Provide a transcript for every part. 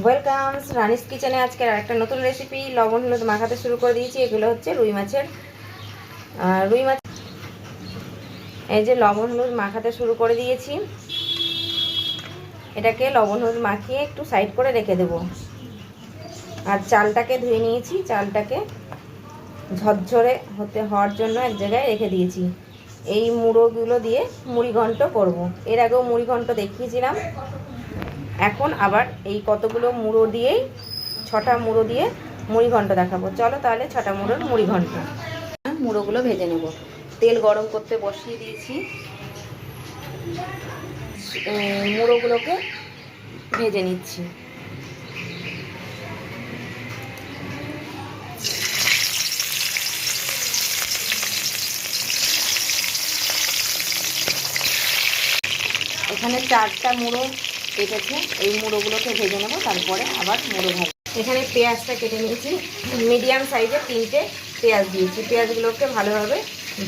Welcome রানিস কিচেনে। আজকের আরেকটা নতুন রেসিপি লবণ হলুদ মাখাতে শুরু করে দিয়েছি। এগুলো হচ্ছে রুই মাছ। এই যে লবণ হলুদ মাখাতে শুরু করে দিয়েছি। এটাকে লবণ হলুদ মাখিয়ে একটু সাইড করে রেখে দেব। আর চালটাকে ধুয়ে নিয়েছি, চালটাকে ঝরঝরে হওয়ার জন্য এক জায়গায় রেখে দিয়েছি। এই মুড়োগুলো দিয়ে মুড়ি ঘন্ট করব। এর আগেও মুড়ি ঘন্ট দেখিয়েছিলাম। এখন আবার এই কতগুলো মুড়ো দিয়েই 6টা মুড়ো দিয়ে মুড়ি ঘন্ট দেখাবো। চলো তাহলে 6টা মুড়োর মুড়ি ঘন্ট। মুড়োগুলো ভেজে নেব। তেল গরম করতে বসিয়ে দিয়েছি। মুড়োগুলোকে ভেজে নিচ্ছি। এখানে 4টা মুড়ো কেটেছে, এই মুড়োগুলোকে ভেজে নেব, তারপরে আবার মুড়ো ভাজবো। এখানে পেঁয়াজটা কেটে নিয়েছি, মিডিয়াম সাইজে 3টে পেঁয়াজ দিয়েছি। পেঁয়াজগুলোকে ভালোভাবে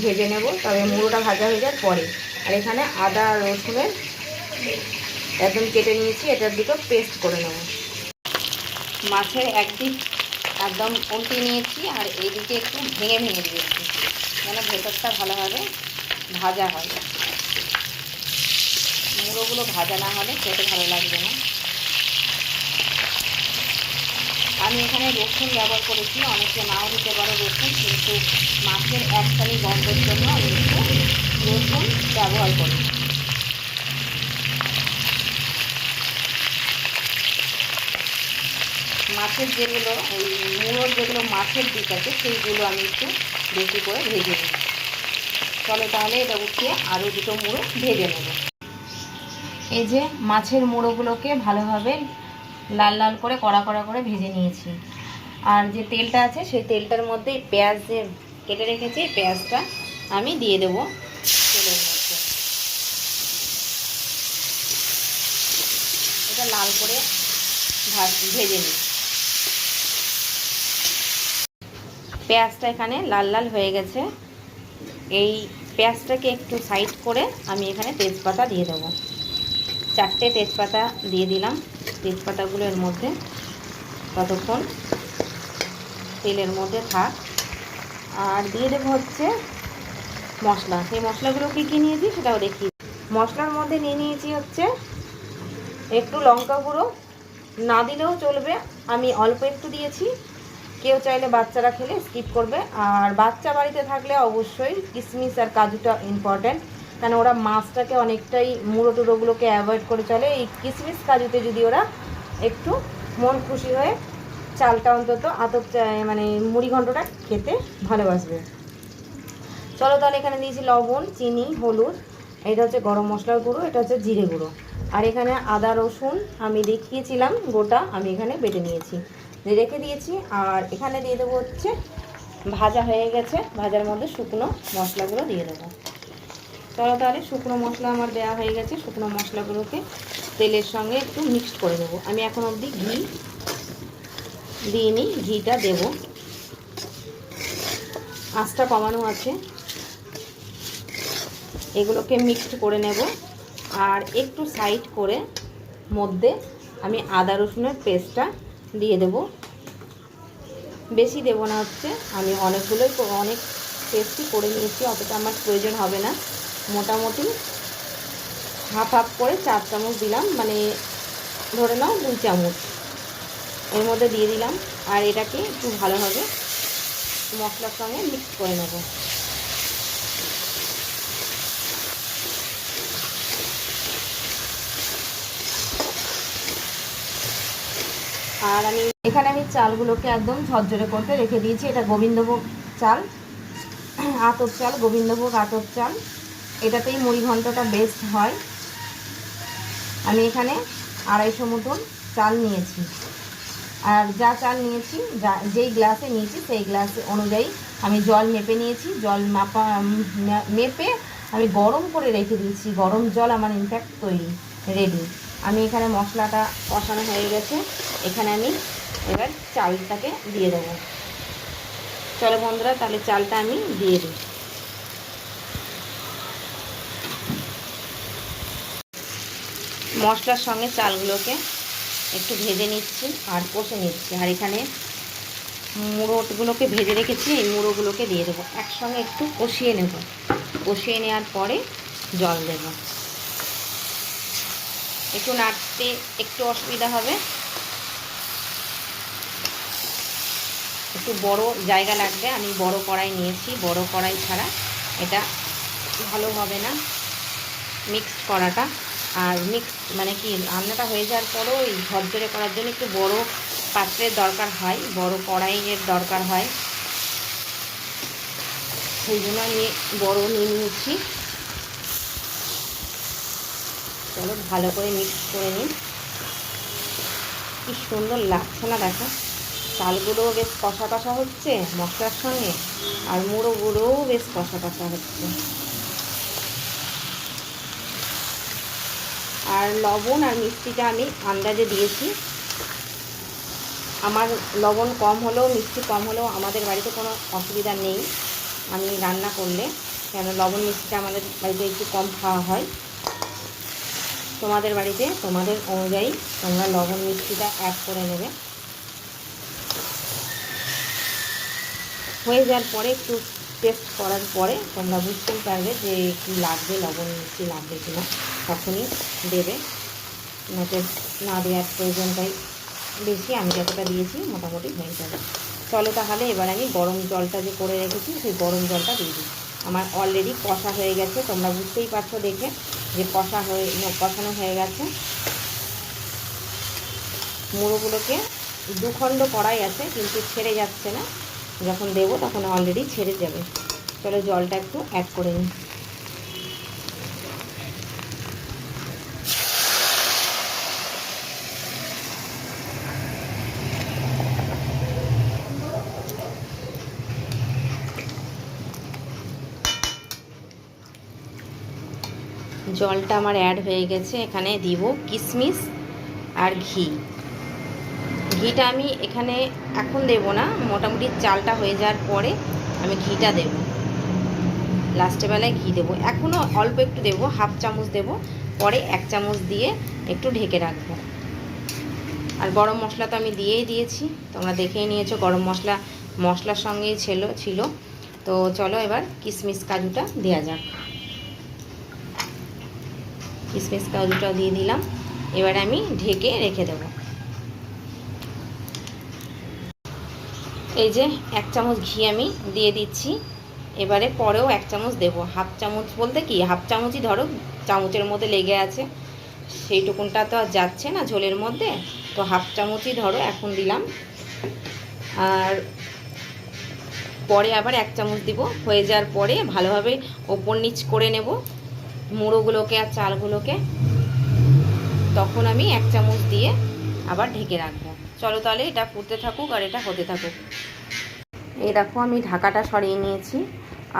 ভেজে নেব, তবে মুড়োটা ভাজা হয়ে যাওয়ার পরে। আর এখানে আদা রসুনের একদম কেটে নিয়েছি, এটার দুটো পেস্ট করে নেব। মাছের একদিক একদম উল্টে নিয়েছি আর এইদিকে একটু ভেঙে ভেঙে দিয়েছি, যেন ভেতরটা ভালোভাবে ভাজা হয়। মুড়োগুলো ভাজা না হলে খেতে ভালো লাগবে না। আমি এখানে রসুন ব্যবহার করেছি, অনেকে নাও দিতে পারো রসুন, কিন্তু মাছের একটানি গন্ধের জন্য আমি একটু রসুন ব্যবহার করি। মাছের যেগুলো ওই মুড়োর যেগুলো মাছের দিক আছে সেইগুলো আমি একটু বেশি করে ভেজে নিই। চলো তাহলে এটা উঠিয়ে আরও দুটো মুড়ো ভেজে নেব। এই যে মাছের মুড়োগুলোকে ভালোভাবে লাল লাল করে কড়া কড়া করে ভেজে নিয়েছি। আর যে তেলটা আছে সেই তেলটার মধ্যে পেঁয়াজ যে কেটে রেখেছি, পেঁয়াজটা আমি দিয়ে দেবো তেলের মধ্যে। এটা লাল করে ভেজে নিই। পেঁয়াজটা এখানে লাল লাল হয়ে গেছে। এই পেঁয়াজটাকে একটু সাইড করে আমি এখানে তেজপাতা দিয়ে দেবো। 4টে তেজপাতা দিয়ে দিলাম। তেজপাতাগুলো এর মধ্যে ততক্ষণ তেলের মধ্যে থাক। আর দিয়ে দেবো হচ্ছে মশলা। সেই মশলাগুলো কী কী নিয়েছি সেটাও দেখি। মশলার মধ্যে নিয়েছি হচ্ছে একটু লঙ্কা গুঁড়ো, না দিলেও চলবে, আমি অল্প একটু দিয়েছি। কেউ চাইলে বাচ্চারা খেলে স্কিপ করবে। আর বাচ্চা বাড়িতে থাকলে অবশ্যই কিশমিশ আর কাজুটা ইম্পর্ট্যান্ট, কারণ ওরা মাছটাকে অনেকটাই মুড়ো টুড়োগুলোকে অ্যাভয়েড করে চলে। এই কিশমিশ কাজুতে যদি ওরা একটু মন খুশি হয়ে চালটা অন্তত মানে মুড়ি ঘন্টটা খেতে ভালোবাসবে। চলো তাহলে এখানে দিয়েছি লবণ, চিনি, হলুদ, এটা হচ্ছে গরম মশলার গুঁড়ো, এটা হচ্ছে জিরে গুঁড়ো। আর এখানে আদা রসুন আমি দেখিয়েছিলাম গোটা, আমি এখানে বেটে নিয়েছি, রেখে দিয়েছি। আর এখানে দিয়ে দেবো হচ্ছে ভাজা হয়ে গেছে, ভাজার মধ্যে শুকনো মশলাগুলো দিয়ে দেবো। চলো তাহলে শুকনো মশলা আমার দেওয়া হয়ে গেছে। শুকনো মশলাগুলোকে তেলের সঙ্গে একটু মিক্সড করে দেবো। আমি এখন অবধি ঘি দিইনি, ঘিটা দেব। আঁচটা কমানো আছে। এগুলোকে মিক্সড করে নেব। আর একটু সাইড করে মধ্যে আমি আদা রসুনের পেস্টটা দিয়ে দেব। বেশি দেব না, হচ্ছে আমি অনেক পেস্টই করে নিয়েছি, অতটা আমার প্রয়োজন হবে না। মোটামুটি হাফ হাফ করে 4 চামচ দিলাম, মানে ধরে নাও 2 চামচ এর মধ্যে দিয়ে দিলাম। আর এটাকে একটু ভালোভাবে মশলার সঙ্গে মিক্স করে নেব। আর এখানে চালগুলোকে একদম ঝরঝরে করতে রেখে দিয়েছি। এটা গোবিন্দভোগ চাল, আতপ চাল, গোবিন্দভোগ আতপ চাল, এটাতেই মুড়ি ঘন্টটা বেস্ট হয়। আমি এখানে 250 মতন চাল নিয়েছি। আর যা চাল নিয়েছি, যেই গ্লাসে নিয়েছি সেই গ্লাস অনুযায়ী আমি জল মেপে নিয়েছি। জল মেপে আমি গরম করে রেখে দিয়েছি। গরম জল আমার ইনফ্যাক্ট তৈরি রেডি। আমি এখানে মশলাটা কষানো হয়ে গেছে, এখানে আমি এবার চালটাকে দিয়ে দেবো। চলো বন্ধুরা, তাহলে চালটা আমি দিয়ে দিই। মশলার সঙ্গে চালগুলোকে একটু ভেজে নিচ্ছি আর কষে নিচ্ছি। আর এখানে মুড়োগুলোকে ভেজে রেখেছি, এই মুড়োগুলোকে দিয়ে দেবো, একসঙ্গে একটু কষিয়ে নেব। কষিয়ে নেওয়ার পরে জল দেব। একটু নাড়তে একটু অসুবিধা হবে, একটু বড় জায়গা লাগবে। আমি বড় কড়াই নিয়েছি, বড় কড়াই ছাড়া এটা ভালো হবে না মিক্সড করাটা। আর মিক্স মানে কি, রান্নাটা হয়ে যাওয়ার পরও এই ঝরঝরে করার জন্য একটু বড় পাত্রের দরকার হয়, বড় কড়াইয়ের দরকার হয়, সেই জন্য আমি বড় নিয়ে নিয়েছি। চলো ভালো করে মিক্স করে নিই। কি সুন্দর লাগছে না দেখো, চালগুলোও বেশ কষা কষা হচ্ছে মশলার সঙ্গে, আর মুড়োগুলোও বেশ কষা কষা হচ্ছে। আর লবণ আর মিষ্টিটা আমি আন্দাজে দিয়েছি। আমার লবণ কম হলেও মিষ্টি কম হলেও আমাদের বাড়িতে কোনো অসুবিধা নেই আমি রান্না করলে, কেন লবণ মিষ্টিটা আমাদের বাড়িতে একটু কম খাওয়া হয়। তোমাদের বাড়িতে তোমাদের অনুযায়ী তোমরা লবণ মিষ্টিটা অ্যাড করে নেবে। হয়ে যাওয়ার পরে একটু টেস্ট করার পরে তোমরা বুঝতেই পারবে যে কী লাগবে, লবণ মিষ্টি লাগবে কিনা, তখনই দেবে। নয়তো না দেওয়ার প্রয়োজনটাই বেশি, আমি যতটা দিয়েছি মোটামুটি হয়ে যাবে। চলো তাহলে এবার আমি গরম জলটা যে করে রেখেছি সেই গরম জলটা দিয়ে দিই। আমার অলরেডি কষা হয়ে গেছে, তোমরা বুঝতেই পারছো দেখে যে কষানো হয়ে গেছে। মুড়োগুলোকে দুখণ্ড কড়াই আছে কিন্তু ছেড়ে যাচ্ছে না, যখন দেবো তখন অলরেডি ছেড়ে যাবে। চলো জলটা একটু অ্যাড করে নিই। জলটা আমার অ্যাড হয়ে গেছে, এখানে দিব কিশমিশ আর ঘি। ঘিটা আমি এখানে এখন দেব না, মোটামুটি চালটা হয়ে যাওয়ার পরে আমি ঘিটা দেব, লাস্টে বেলায় ঘি দেবো। এখনও অল্প একটু দেবো, হাফ চামচ দেব, পরে 1 চামচ দিয়ে একটু ঢেকে রাখবো। আর গরম মশলা তো আমি দিয়েই দিয়েছি, তোমরা দেখেই নিয়েছো গরম মশলা মশলার সঙ্গেই ছিল। তো চলো এবার কিশমিশ কাজুটা দেওয়া যাক। কিশমিশ কাজুটা দিয়ে দিলাম, এবার আমি ঢেকে রেখে দেব। এই যে 1 চামচ ঘি আমি দিয়ে দিচ্ছি, এবারে পরেও 1 চামচ দেবো। হাফ চামচ বলতে কি, হাফ চামচই ধরো, চামচের মধ্যে লেগে আছে, সেইটুকুনটা তো আর যাচ্ছে না ঝোলের মধ্যে, তো হাফ চামচই ধরো এখন দিলাম। আর পরে আবার 1 চামচ দিব। হয়ে যাওয়ার পরে ভালোভাবে ওপর নিচ করে নেব মুড়োগুলোকে আর চালগুলোকে, তখন আমি 1 চামচ দিয়ে আবার ঢেকে রাখবো। চলো তাহলে এটা ফুটতে থাকুক আর এটা হতে থাকুক। এই দেখো আমি ঢাকাটা সরিয়ে নিয়েছি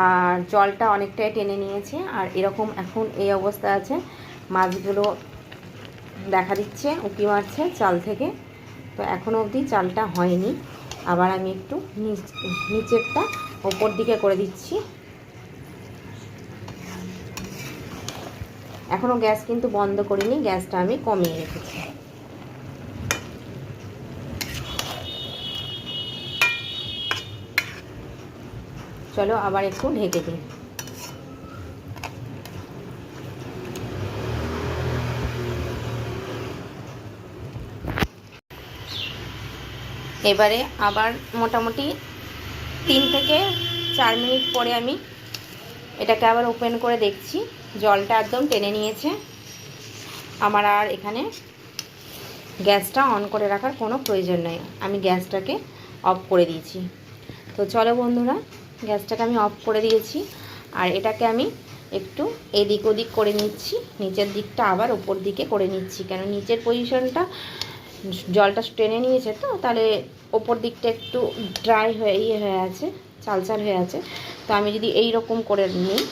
আর জলটা অনেকটাই টেনে নিয়েছে, আর এরকম এখন এই অবস্থা আছে, মাছগুলো দেখা দিচ্ছে উঁকি মারছে চাল থেকে। তো এখনও অবধি চালটা হয়নি, আবার আমি একটু নিচেরটা ওপর দিকে করে দিচ্ছি। এখনও গ্যাস কিন্তু বন্ধ করিনি, গ্যাসটা আমি কমিয়ে রেখেছি। চলো আবার একটু ঢেকে দিই। এবারে আবার মোটামুটি 3 থেকে 4 মিনিট পরে আমি এটাকে আবার ওপেন করে দেখছি, জলটা একদম টেনে নিয়েছে। আমার আর এখানে গ্যাসটা অন করে রাখার কোনো প্রয়োজন নেই, আমি গ্যাসটাকে অফ করে দিয়েছি। তো চলো বন্ধুরা, গ্যাসটাকে আমি অফ করে দিয়েছি, আর এটাকে আমি একটু এদিক ওদিক করে নিচ্ছি, নিচের দিকটা আবার ওপর দিকে করে নিচ্ছি, কেন নিচের পজিশনটা জলটা টেনে নিয়েছে, তো তাহলে ওপর দিকটা একটু ড্রাই হয়ে হয়ে আছে, চালচাল হয়ে আছে। তো আমি যদি এই রকম করে নিই,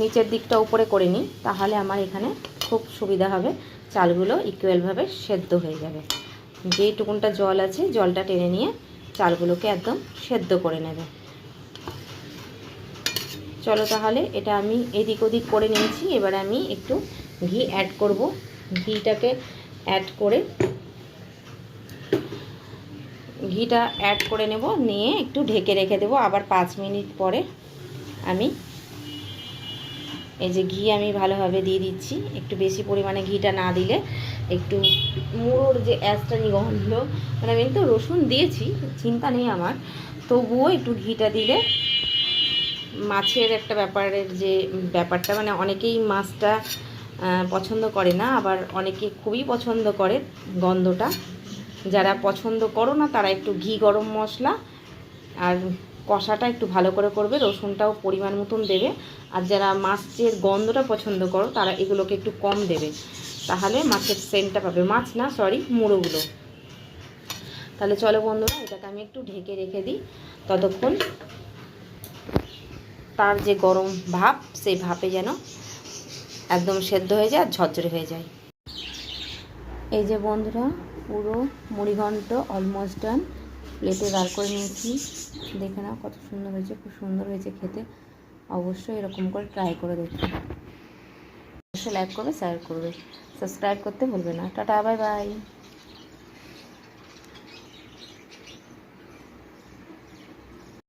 নিচের দিকটা উপরে করে নিই, তাহলে আমার এখানে খুব সুবিধা হবে, চালগুলো ইকুয়ালভাবে সেদ্ধ হয়ে যাবে। যেইটুকুনটা জল আছে জলটা টেনে নিয়ে চালগুলোকে একদম সেদ্ধ করে নেবে। চলো তাহলে এটা আমি এদিক ওদিক করে নিয়েছি, এবার আমি একটু ঘি অ্যাড করব। ঘিটাকে অ্যাড করে ঘিটা অ্যাড করে নেব, নিয়ে একটু ঢেকে রেখে দেবো। আবার 5 মিনিট পরে আমি এই যে ঘি আমি ভালোভাবে দিয়ে দিচ্ছি। একটু বেশি পরিমাণে ঘিটা না দিলে একটু মুড়োর যে অ্যাসটা গন্ধ, মানে আমি তো রসুন দিয়েছি, চিন্তা নেই আমার, তবুও একটু ঘিটা দিলে মাছের একটা ব্যাপারটা মানে অনেকেই মাছটা পছন্দ করে না, আবার অনেকে খুবই পছন্দ করে গন্ধটা। যারা পছন্দ করো না তারা একটু ঘি গরম মশলা আর কষাটা একটু ভালো করে করবে, রসুনটাও পরিমাণ মতন দেবে। আর যারা মাছের গন্ধটা পছন্দ করো তারা এগুলোকে একটু কম দেবে, তাহলে মাছের সেন্টটা পাবে, মাছ না সরি মুড়োগুলো। তাহলে চলো বন্ধুরা, এটাকে আমি একটু ঢেকে রেখে দিই, ততক্ষণ তার যে গরম ভাপ, সেই ভাপে যেন একদম সেদ্ধ হয়ে যায় আর ঝরঝরে হয়ে যায়। এই যে বন্ধুরা, পুরো মুড়িঘণ্ট অলমোস্ট ডান, প্লেটে বার করে নিয়েছি। দেখে নাও কত সুন্দর হয়েছে, খুব সুন্দর হয়েছে খেতে। অবশ্যই এরকম করে ট্রাই করে দেখবে। অবশ্যই লাইক করবে, শেয়ার করবে, সাবস্ক্রাইব করতে ভুলবে না। Tata, bye bye.